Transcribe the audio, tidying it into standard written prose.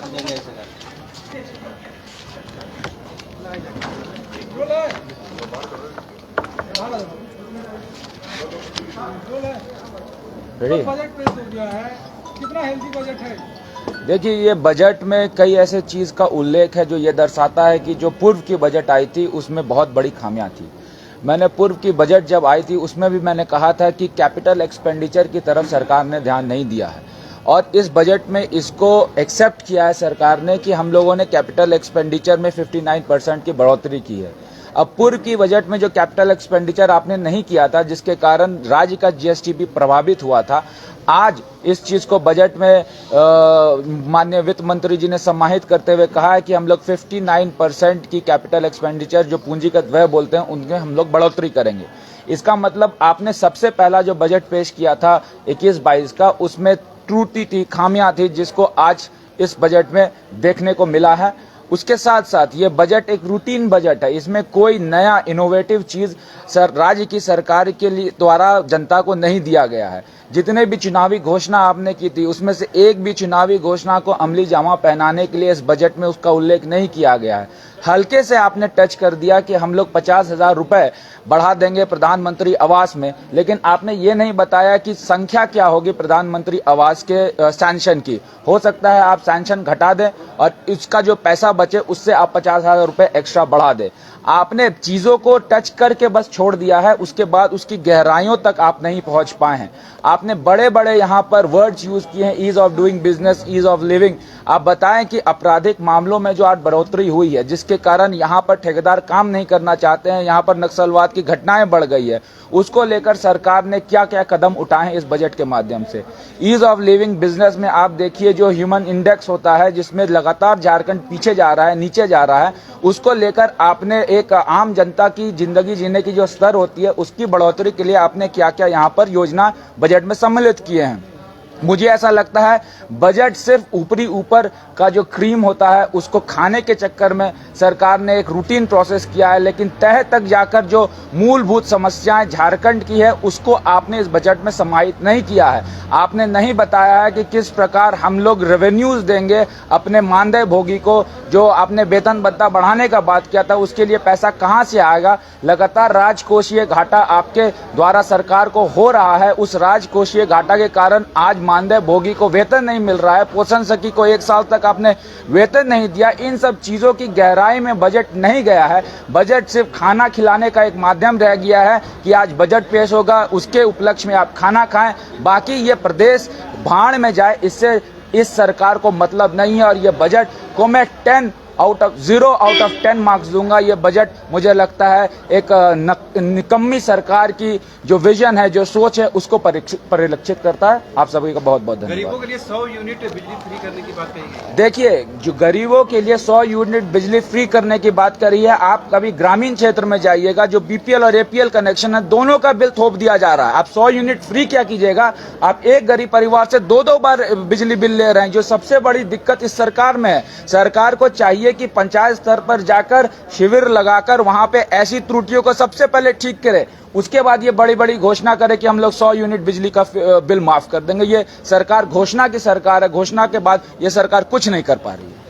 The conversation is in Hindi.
देंगे ऐसे कर। बजट पेश हो गया है, कितना हेल्दी बजट है? देखिए, ये बजट में कई ऐसे चीज का उल्लेख है जो ये दर्शाता है कि जो पूर्व की बजट आई थी उसमें बहुत बड़ी खामियां थी। मैंने पूर्व की बजट जब आई थी उसमें भी मैंने कहा था कि कैपिटल एक्सपेंडिचर की तरफ सरकार ने ध्यान नहीं दिया है, और इस बजट में इसको एक्सेप्ट किया है सरकार ने कि हम लोगों ने कैपिटल एक्सपेंडिचर में 59% की बढ़ोतरी की है। अब पूर्व की बजट में जो कैपिटल एक्सपेंडिचर आपने नहीं किया था, जिसके कारण राज्य का जीएसटी भी प्रभावित हुआ था, आज इस चीज को बजट में माननीय वित्त मंत्री जी ने समाहित करते हुए कहा है कि हम लोग 59% की कैपिटल एक्सपेंडिचर जो पूंजीगत व्यय बोलते हैं उनमें हम लोग बढ़ोतरी करेंगे। इसका मतलब आपने सबसे पहला जो बजट पेश किया था 21-22 का, उसमें त्रुटि थी, खामियां थी, जिसको आज इस बजट में देखने को मिला है। उसके साथ साथ ये बजट एक रूटीन बजट है, इसमें कोई नया इनोवेटिव चीज राज्य की सरकार के लिए द्वारा जनता को नहीं दिया गया है। जितने भी चुनावी घोषणा आपने की थी उसमें से एक भी चुनावी घोषणा को अमली जामा पहनाने के लिए इस बजट में उसका उल्लेख नहीं किया गया है। हल्के से आपने टच कर दिया कि हम लोग 50,000 रुपए बढ़ा देंगे प्रधानमंत्री आवास में, लेकिन आपने ये नहीं बताया कि संख्या क्या होगी प्रधानमंत्री आवास के सैंक्शन की। हो सकता है आप सैंक्शन घटा दें और इसका जो पैसा बचे उससे आप 50,000 रुपए एक्स्ट्रा बढ़ा दें। आपने चीजों को टच करके बस छोड़ दिया है, उसके बाद उसकी गहराइयों तक आप नहीं पहुंच पाए हैं। आपने बड़े बड़े यहाँ पर वर्ड्स यूज किए हैं, ease of doing business, ease of living. आप बताएं कि आपराधिक मामलों में जो आज बढ़ोतरी हुई है, जिसके कारण यहाँ पर ठेकेदार काम नहीं करना चाहते हैं, यहाँ पर नक्सलवाद की घटनाएं बढ़ गई है, उसको लेकर सरकार ने क्या क्या कदम उठाए हैं इस बजट के माध्यम से। ईज ऑफ लिविंग बिजनेस में आप देखिए, जो ह्यूमन इंडेक्स होता है जिसमें लगातार झारखंड पीछे जा रहा है, नीचे जा रहा है, उसको लेकर आपने एक आम जनता की जिंदगी जीने की जो स्तर होती है उसकी बढ़ोतरी के लिए आपने क्या क्या यहाँ पर योजना बजट में सम्मिलित किए हैं। मुझे ऐसा लगता है बजट सिर्फ ऊपर का जो क्रीम होता है उसको खाने के चक्कर में सरकार ने एक रूटीन प्रोसेस किया है, लेकिन तह तक जाकर जो मूलभूत समस्याएं झारखंड की है उसको आपने इस बजट में समाहित नहीं किया है। आपने नहीं बताया है कि किस प्रकार हम लोग रेवेन्यूज देंगे अपने मानदेय भोगी को। जो आपने वेतन भत्ता बढ़ाने का बात किया था उसके लिए पैसा कहां से आएगा। लगातार राजकोषीय घाटा आपके द्वारा सरकार को हो रहा है, उस राजकोषीय घाटा के कारण आज मानदेय भोगी को वेतन नहीं मिल रहा है, पोषण सखी को 1 साल तक आपने वेतन नहीं दिया। इन सब चीजों की गहराई में बजट नहीं गया है। बजट सिर्फ खाना खिलाने का एक माध्यम रह गया है कि आज बजट पेश होगा, उसके उपलक्ष्य में आप खाना खाएं, बाकी ये प्रदेश भाड़ में जाए, इससे इस सरकार को मतलब नहीं है। और ये बजट को मैं 0 आउट ऑफ 10 मार्क्स दूंगा। ये बजट मुझे लगता है एक निकम्मी सरकार की जो विजन है, जो सोच है, उसको परिलक्षित करता है। आप सभी का बहुत बहुत धन्यवाद। गरीबों के लिए 100 यूनिट बिजली फ्री करने की बात कही है। देखिए, जो गरीबों के लिए 100 यूनिट बिजली फ्री करने की बात करी है, आप कभी ग्रामीण क्षेत्र में जाइएगा, जो बीपीएल और एपीएल कनेक्शन है दोनों का बिल थोप दिया जा रहा है। आप 100 यूनिट फ्री क्या कीजिएगा, आप एक गरीब परिवार से 2-2 बार बिजली बिल ले रहे हैं। जो सबसे बड़ी दिक्कत इस सरकार में है, सरकार को चाहिए कि पंचायत स्तर पर जाकर शिविर लगाकर वहां पे ऐसी त्रुटियों को सबसे पहले ठीक करे, उसके बाद ये बड़ी बड़ी घोषणा करे कि हम लोग 100 यूनिट बिजली का बिल माफ कर देंगे। ये सरकार घोषणा की सरकार है, घोषणा के बाद ये सरकार कुछ नहीं कर पा रही है।